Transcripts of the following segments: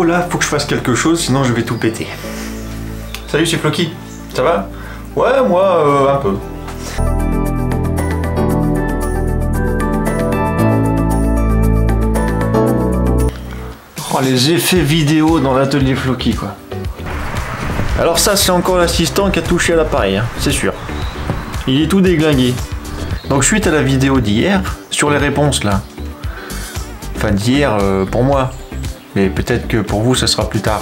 là, faut que je fasse quelque chose, sinon je vais tout péter. Salut, c'est Floki. Ça va? Ouais, moi, un peu. Oh, les effets vidéo dans l'atelier Floki, quoi. Alors ça, c'est encore l'assistant qui a touché à l'appareil, hein, c'est sûr. Il est tout déglingué. Donc suite à la vidéo d'hier, sur les réponses là, enfin d'hier pour moi, mais peut-être que pour vous ça sera plus tard.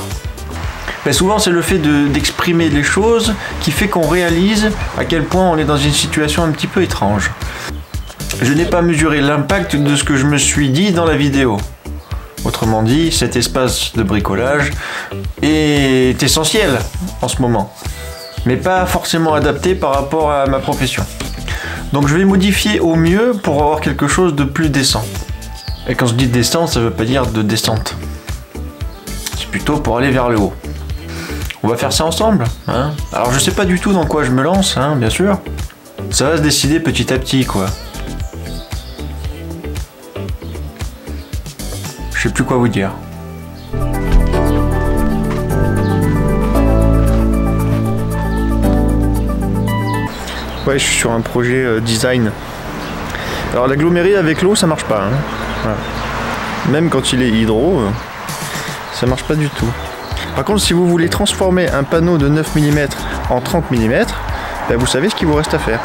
Mais souvent c'est le fait d'exprimer les choses qui fait qu'on réalise à quel point on est dans une situation un petit peu étrange. Je n'ai pas mesuré l'impact de ce que je me suis dit dans la vidéo. Autrement dit, cet espace de bricolage est essentiel en ce moment, mais pas forcément adapté par rapport à ma profession. Donc je vais modifier au mieux pour avoir quelque chose de plus décent. Et quand je dis décent, ça veut pas dire de descente. C'est plutôt pour aller vers le haut. On va faire ça ensemble, hein. Alors je sais pas du tout dans quoi je me lance, hein, bien sûr. Ça va se décider petit à petit, quoi. Je sais plus quoi vous dire. Ouais, je suis sur un projet design. Alors l'agglomérer avec l'eau, ça marche pas. Hein. Voilà. Même quand il est hydro, ça marche pas du tout. Par contre, si vous voulez transformer un panneau de 9 mm en 30 mm, ben vous savez ce qu'il vous reste à faire.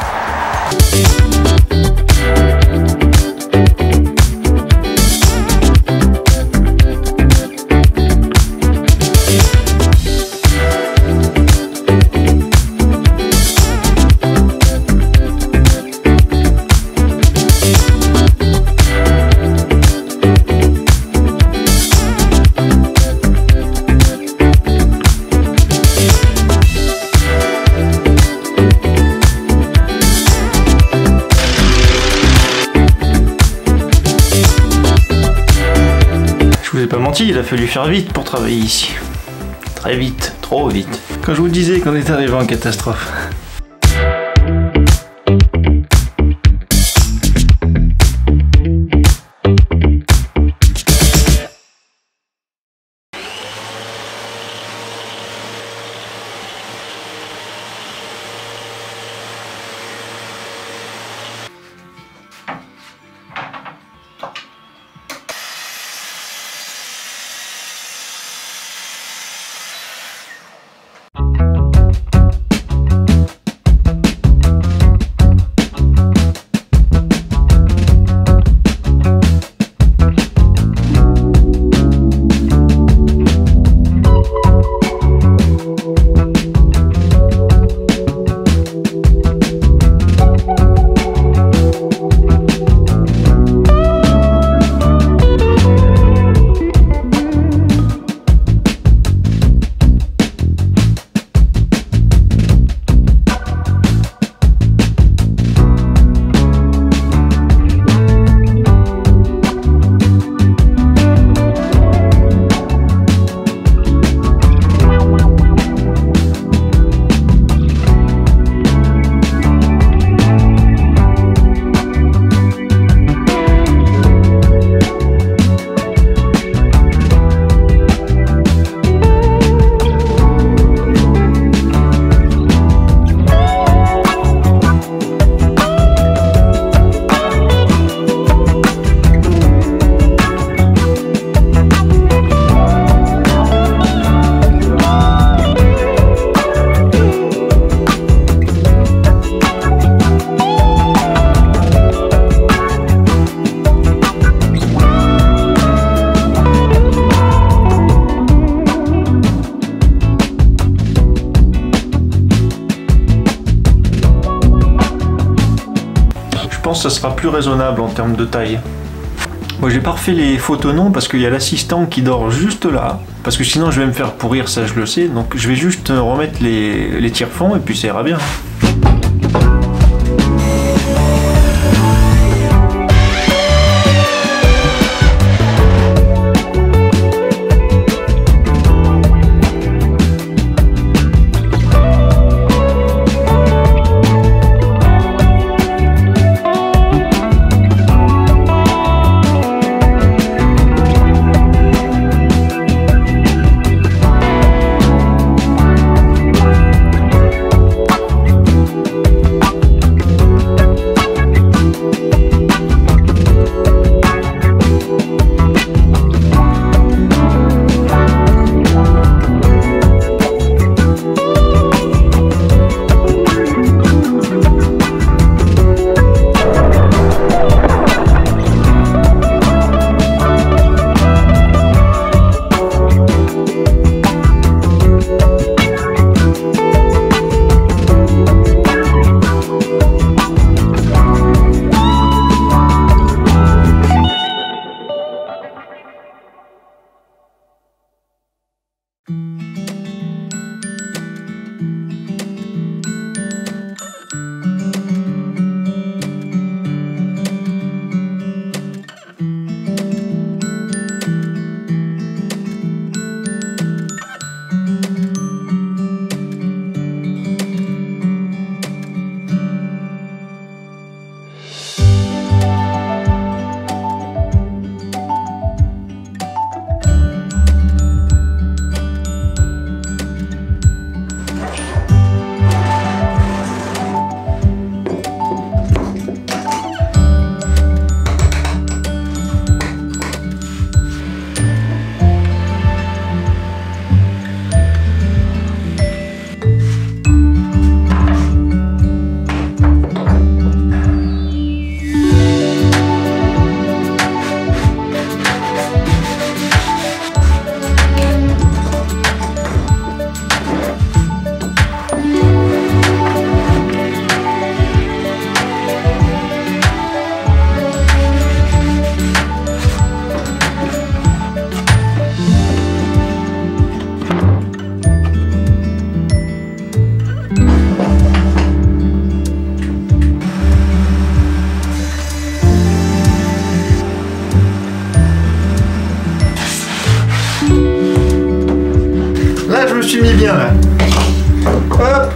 Je vous ai pas menti, il a fallu faire vite pour travailler ici. Très vite, trop vite. Quand je vous disais qu'on est arrivé en catastrophe. Je pense que ça sera plus raisonnable en termes de taille. Moi j'ai pas refait les photos non parce qu'il y a l'assistant qui dort juste là, parce que sinon je vais me faire pourrir, ça je le sais, donc je vais juste remettre les tire-fonds et puis ça ira bien. Regardez bien là. Hop.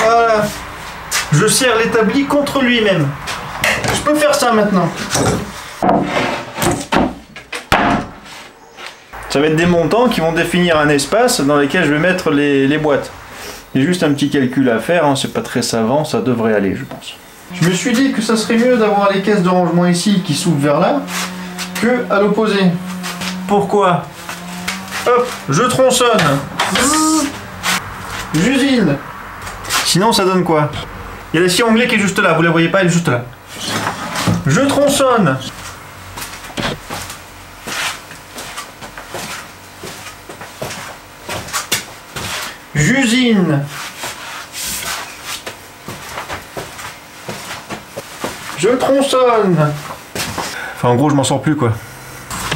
Voilà. Je serre l'établi contre lui-même. Je peux faire ça maintenant. Ça va être des montants qui vont définir un espace dans lequel je vais mettre les boîtes. Il y a juste un petit calcul à faire, hein. C'est pas très savant, ça devrait aller je pense. Je me suis dit que ça serait mieux d'avoir les caisses de rangement ici qui s'ouvrent vers là que à l'opposé. Pourquoi? Hop, je tronçonne. J'usine. Sinon ça donne quoi? Il y a la scie anglais qui est juste là, vous la voyez pas, elle est juste là. Je tronçonne. J'usine. Je tronçonne. Enfin en gros je m'en sors plus quoi.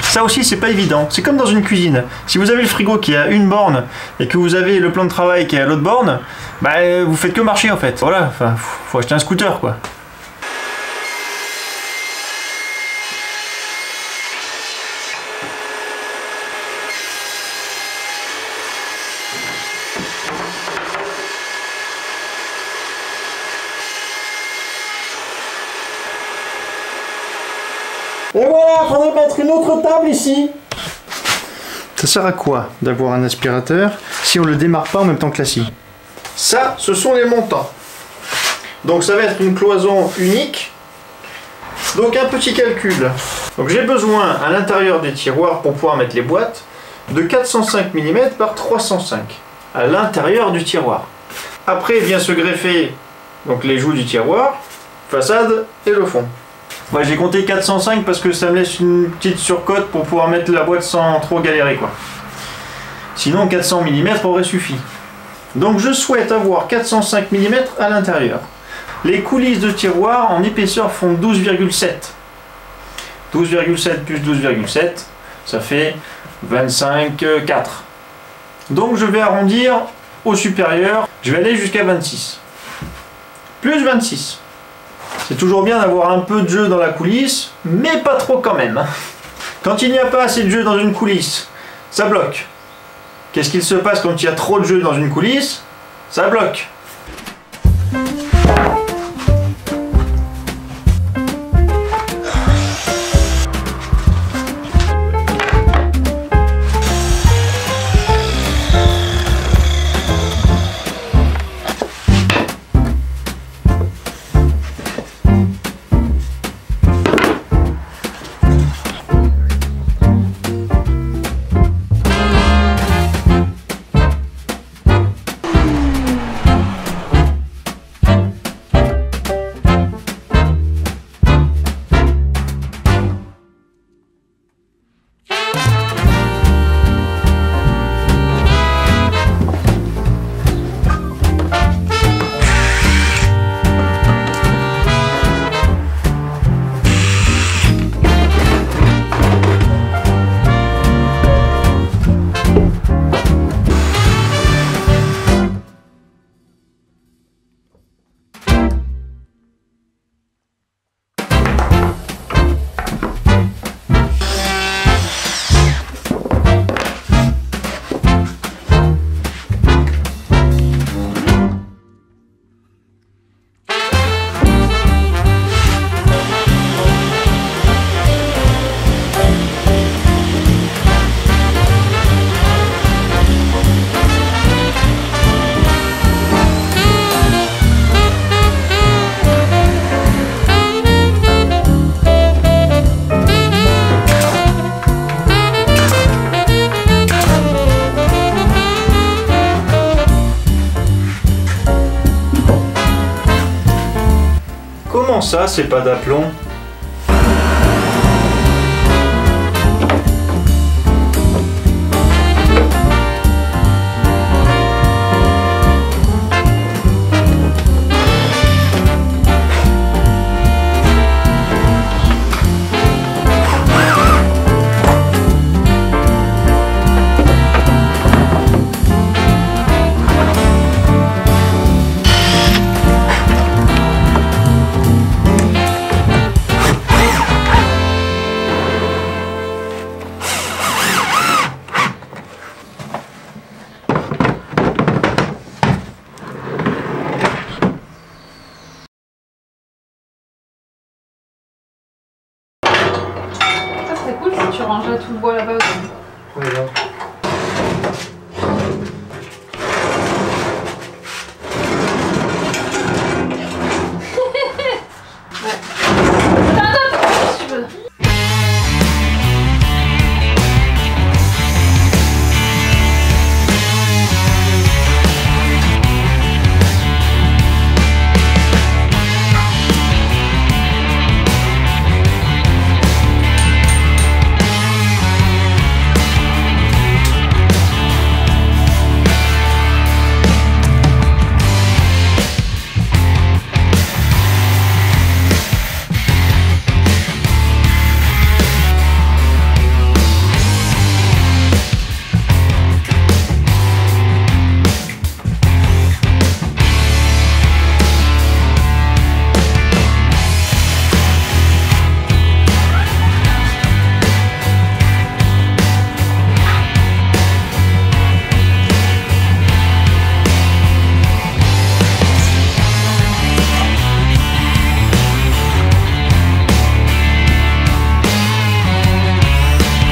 Ça aussi c'est pas évident, c'est comme dans une cuisine. Si vous avez le frigo qui est à une borne et que vous avez le plan de travail qui est à l'autre borne, bah vous faites que marcher en fait. Voilà, enfin faut acheter un scooter quoi. Et voilà, faudrait mettre une autre table ici. Ça sert à quoi d'avoir un aspirateur si on le démarre pas en même temps que la scie? Ça, ce sont les montants. Donc ça va être une cloison unique. Donc un petit calcul. Donc j'ai besoin à l'intérieur des tiroirs pour pouvoir mettre les boîtes de 405 mm par 305 à l'intérieur du tiroir. Après vient se greffer donc les joues du tiroir, façade et le fond. Ouais, j'ai compté 405 parce que ça me laisse une petite surcote pour pouvoir mettre la boîte sans trop galérer quoi. Sinon 400 mm aurait suffi. Donc je souhaite avoir 405 mm à l'intérieur. Les coulisses de tiroir en épaisseur font 12,7. 12,7 plus 12,7, ça fait 25,4. Donc je vais arrondir au supérieur, je vais aller jusqu'à 26. Plus 26. C'est toujours bien d'avoir un peu de jeu dans la coulisse, mais pas trop quand même. Quand il n'y a pas assez de jeu dans une coulisse, ça bloque. Qu'est-ce qu'il se passe quand il y a trop de jeu dans une coulisse? Ça bloque. Comment ça, c'est pas d'aplomb? rangeras tout le bois là-bas. Ouais,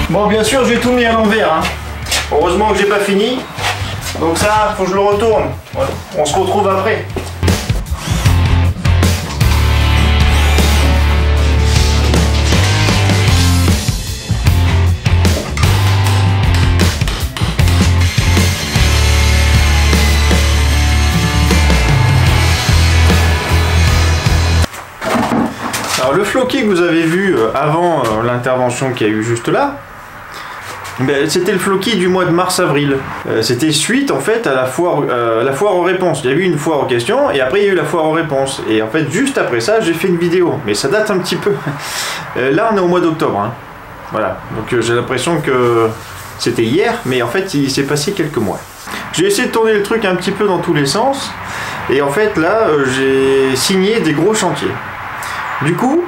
Bon, bien sûr, j'ai tout mis à l'envers. Hein. Heureusement que j'ai pas fini. Donc ça, faut que je le retourne. Voilà. On se retrouve après. Alors le floquet que vous avez vu avant l'intervention qu'il y a eu juste là, ben, c'était le floquet du mois de mars-avril. C'était suite en fait à la foire aux réponses. Il y a eu une foire aux questions et après il y a eu la foire aux réponses. Et en fait juste après ça j'ai fait une vidéo. Mais ça date un petit peu. Là on est au mois d'octobre. Hein. Voilà. Donc j'ai l'impression que c'était hier, mais en fait il s'est passé quelques mois. J'ai essayé de tourner le truc un petit peu dans tous les sens. Et en fait là j'ai signé des gros chantiers. Du coup,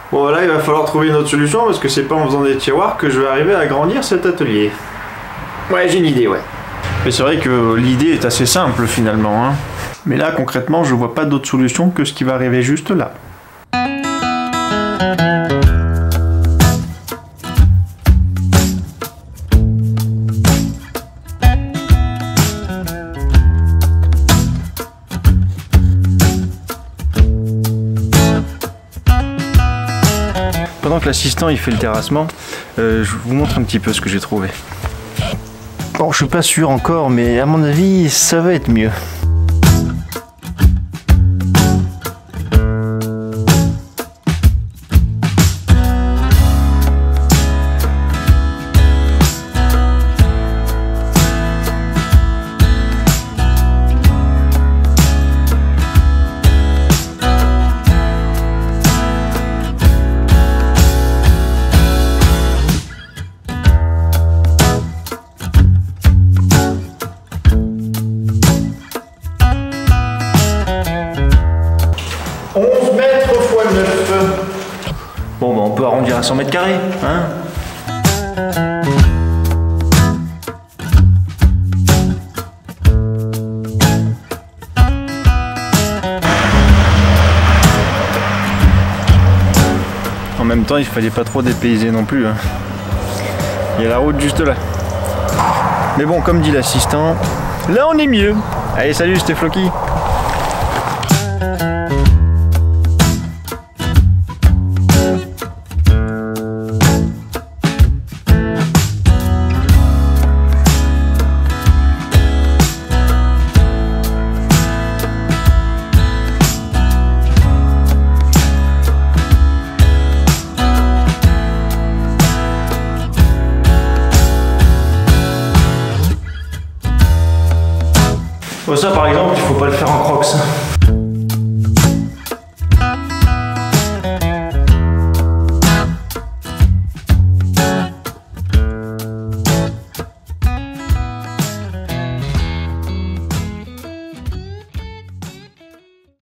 bon voilà, il va falloir trouver une autre solution parce que c'est pas en faisant des tiroirs que je vais arriver à agrandir cet atelier. Ouais, j'ai une idée, ouais. Mais c'est vrai que l'idée est assez simple finalement. Hein. Mais là, concrètement, je vois pas d'autre solution que ce qui va arriver juste là. Pendant que l'assistant il fait le terrassement, je vous montre un petit peu ce que j'ai trouvé. Bon, je suis pas sûr encore, mais à mon avis, ça va être mieux. Bon, bah on peut arrondir à 100 mètres carrés, hein. En même temps, il fallait pas trop dépayser non plus. Hein. Il y a la route juste là. Mais bon, comme dit l'assistant, là on est mieux. Allez, salut, c'était Floki. Bon, ça par exemple, il faut pas le faire en crocs.